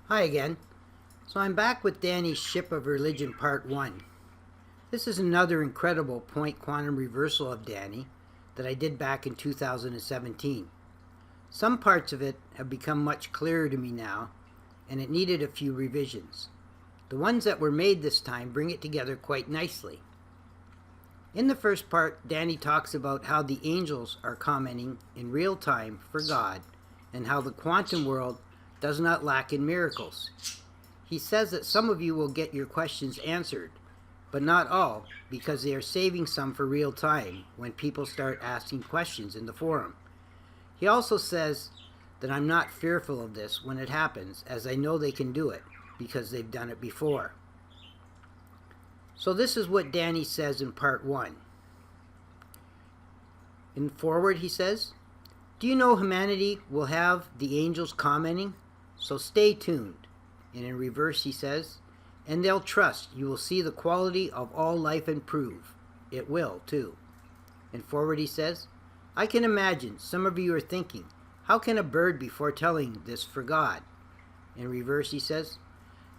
Hi again. So I'm back with Danny's Ship of Religion Part 1. This is another incredible point quantum reversal of Danny that I did back in 2017. Some parts of it have become much clearer to me now, and it needed a few revisions. The ones that were made this time bring it together quite nicely. In the first part, Danny talks about how the angels are commenting in real time for God and how the quantum world does not lack in miracles. He says that some of you will get your questions answered, but not all, because they are saving some for real time when people start asking questions in the forum. He also says that I'm not fearful of this when it happens, as I know they can do it, because they've done it before. So this is what Danny says in part 1. In forward, he says, "Do you know humanity will have the angels commenting? So stay tuned." And in reverse, he says, "And they'll trust you will see the quality of all life improve. It will, too." In forward, he says, "I can imagine some of you are thinking, how can a bird be foretelling this for God?" In reverse, he says,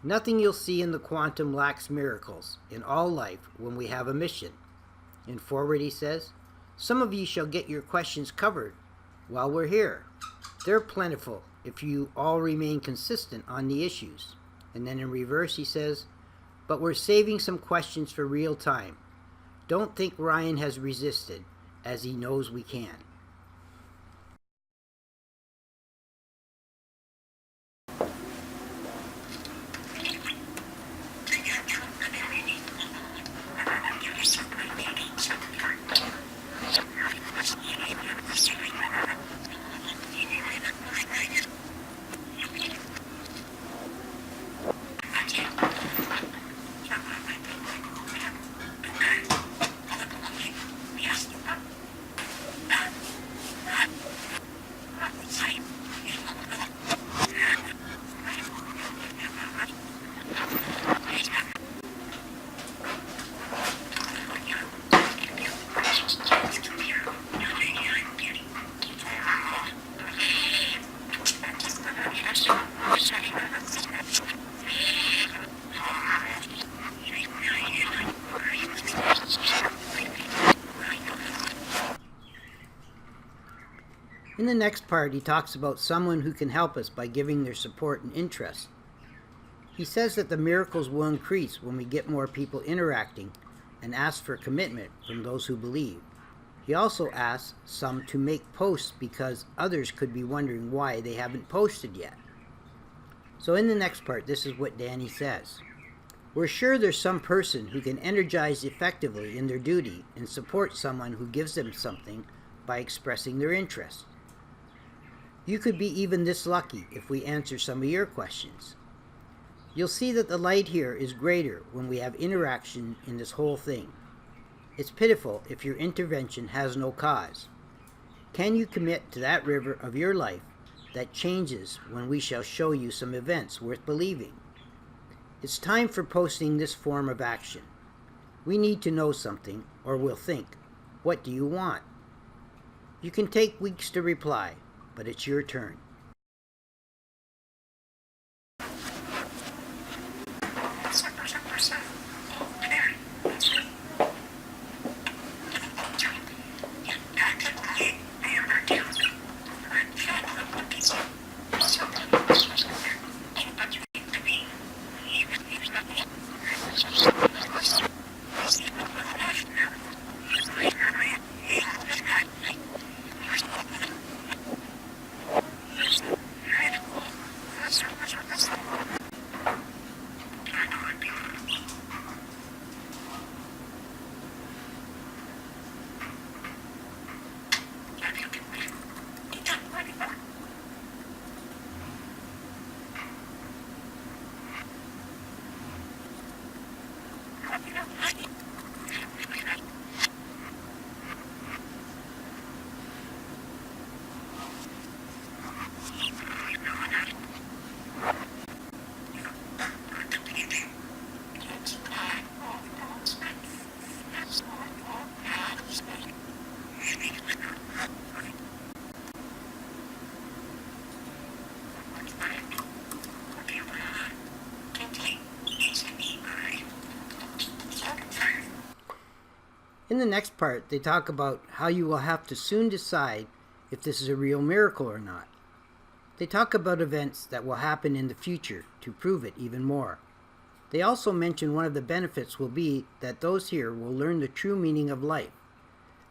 "Nothing you'll see in the quantum lacks miracles in all life when we have a mission." In forward, he says, "Some of you shall get your questions covered while we're here. They're plentiful if you all remain consistent on the issues." And then in reverse, he says, "But we're saving some questions for real time. Don't think Ryan has resisted, as he knows we can." In the next part, he talks about someone who can help us by giving their support and interest. He says that the miracles will increase when we get more people interacting and ask for commitment from those who believe. He also asks some to make posts because others could be wondering why they haven't posted yet. So in the next part, this is what Danny says. "We're sure there's some person who can energize effectively in their duty and support someone who gives them something by expressing their interest. You could be even this lucky if we answer some of your questions. You'll see that the light here is greater when we have interaction in this whole thing. It's pitiful if your intervention has no cause. Can you commit to that river of your life that changes when we shall show you some events worth believing? It's time for posting this form of action. We need to know something, or we'll think, what do you want? You can take weeks to reply, but it's your turn." In the next part, they talk about how you will have to soon decide if this is a real miracle or not. They talk about events that will happen in the future to prove it even more. They also mention one of the benefits will be that those here will learn the true meaning of life.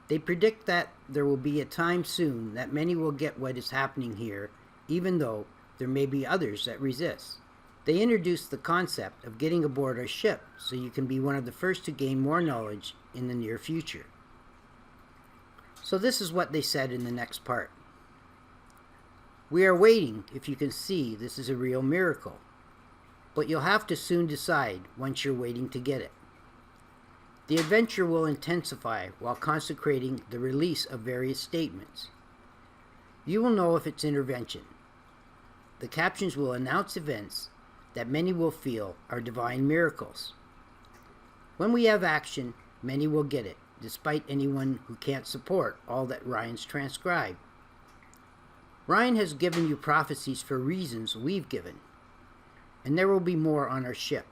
They predict that there will be a time soon that many will get what is happening here, even though there may be others that resist. They introduce the concept of getting aboard a ship so you can be one of the first to gain more knowledge in the near future. So this is what they said in the next part. We are waiting if you can see this is a real miracle, but you'll have to soon decide once you're waiting to get it. The adventure will intensify while consecrating the release of various statements. You will know if it's intervention. The captions will announce events that many will feel are divine miracles. When we have action, many will get it, despite anyone who can't support all that Ryan's transcribed. Ryan has given you prophecies for reasons we've given, and there will be more on our ship.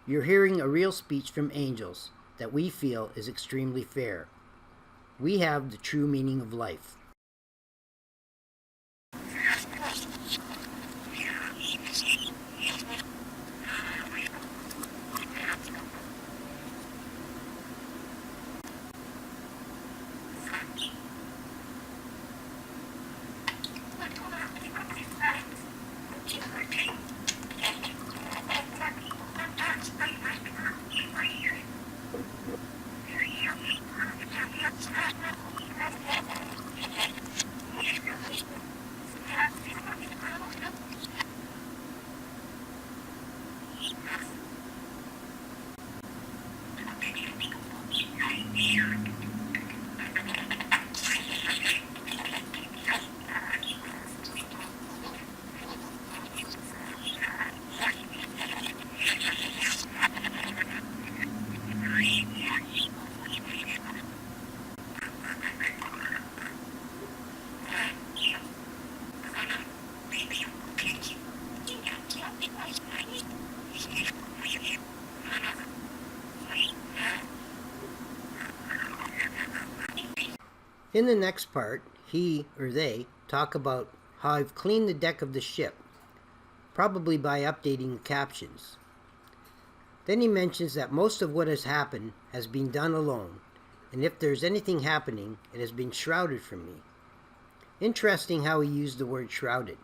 You're hearing a real speech from angels that we feel is extremely fair. We have the true meaning of life. In the next part, he or they talk about how I've cleaned the deck of the ship, probably by updating the captions. Then he mentions that most of what has happened has been done alone, and if there's anything happening, it has been shrouded from me. Interesting how he used the word shrouded.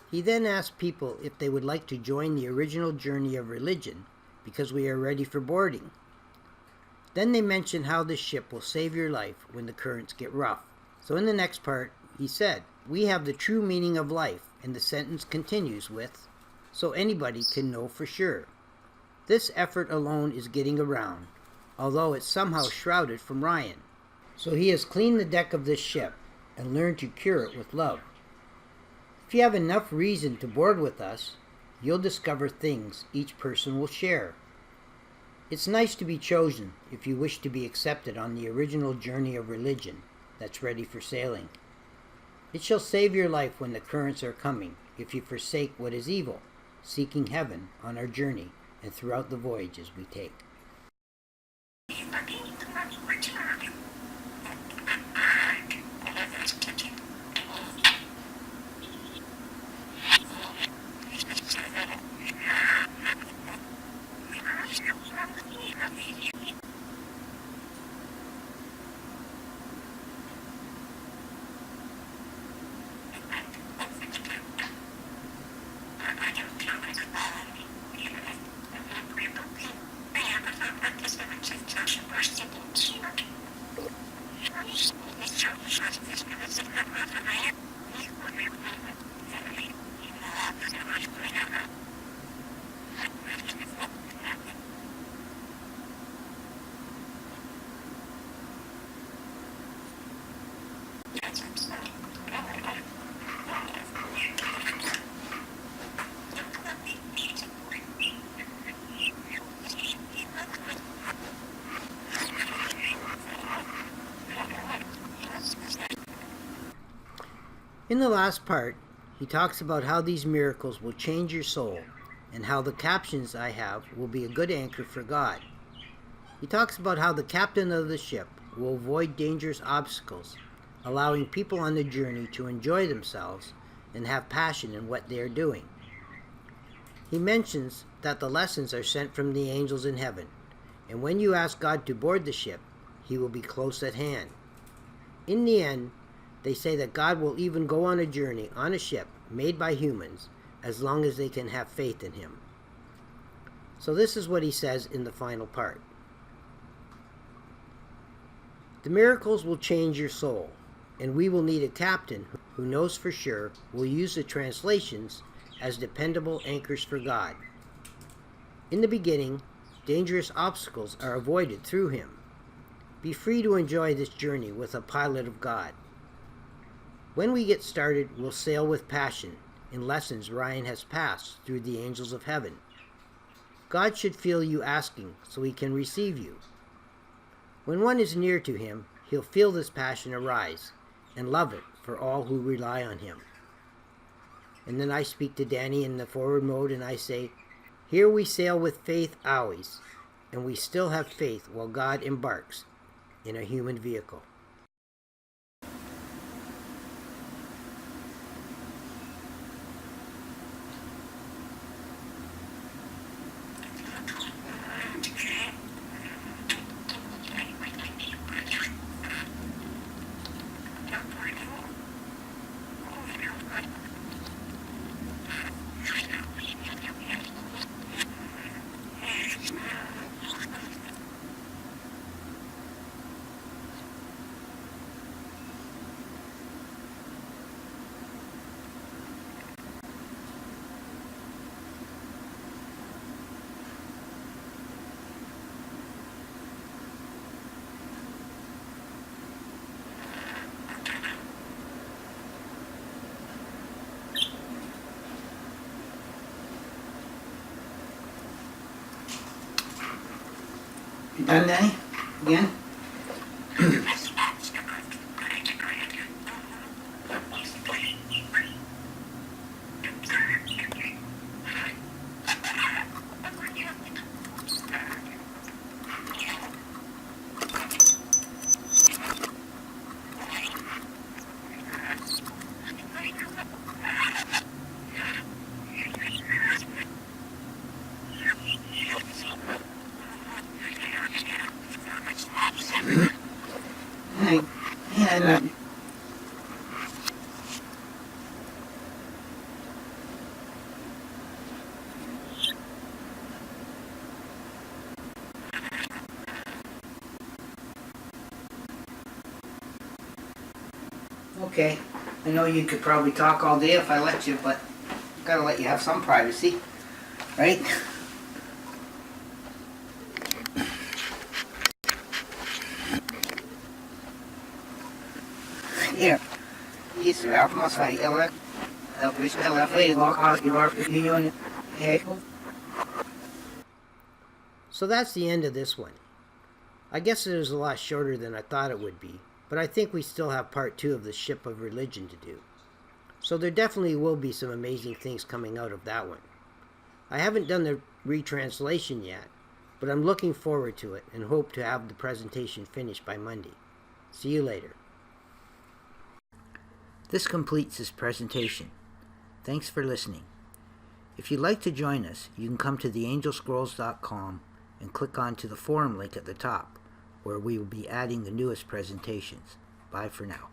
He then asked people if they would like to join the original journey of religion, because we are ready for boarding. Then they mention how this ship will save your life when the currents get rough. So in the next part, he said, we have the true meaning of life, and the sentence continues with, so anybody can know for sure. This effort alone is getting around, although it's somehow shrouded from Ryan. So he has cleaned the deck of this ship and learned to cure it with love. If you have enough reason to board with us, you'll discover things each person will share. It's nice to be chosen if you wish to be accepted on the original journey of religion that's ready for sailing. It shall save your life when the currents are coming if you forsake what is evil, seeking heaven on our journey and throughout the voyages we take. In the last part, he talks about how these miracles will change your soul and how the captions I have will be a good anchor for God. He talks about how the captain of the ship will avoid dangerous obstacles, allowing people on the journey to enjoy themselves and have passion in what they are doing. He mentions that the lessons are sent from the angels in heaven, and when you ask God to board the ship, he will be close at hand. In the end, they say that God will even go on a journey on a ship made by humans as long as they can have faith in him. So this is what he says in the final part. The miracles will change your soul, and we will need a captain who knows for sure will use the translations as dependable anchors for God. In the beginning, dangerous obstacles are avoided through him. Be free to enjoy this journey with a pilot of God. When we get started, we'll sail with passion in lessons Ryan has passed through the angels of heaven. God should feel you asking so he can receive you. When one is near to him, he'll feel this passion arise and love it for all who rely on him. And then I speak to Danny in the forward mode and I say, here we sail with faith always, and we still have faith while God embarks in a human vehicle. You done, Danny? Again? Yeah. Okay, I know you could probably talk all day if I let you, but I've got to let you have some privacy, right? Here. Is er af mas vai ela. Ela fez logo as union. So that's the end of this one. I guess it was a lot shorter than I thought it would be, but I think we still have part 2 of the Ship of Religion to do. So there definitely will be some amazing things coming out of that one. I haven't done the retranslation yet, but I'm looking forward to it and hope to have the presentation finished by Monday. See you later. This completes this presentation. Thanks for listening. If you'd like to join us, you can come to theangelscrolls.com and click on to the forum link at the top, where we will be adding the newest presentations. Bye for now.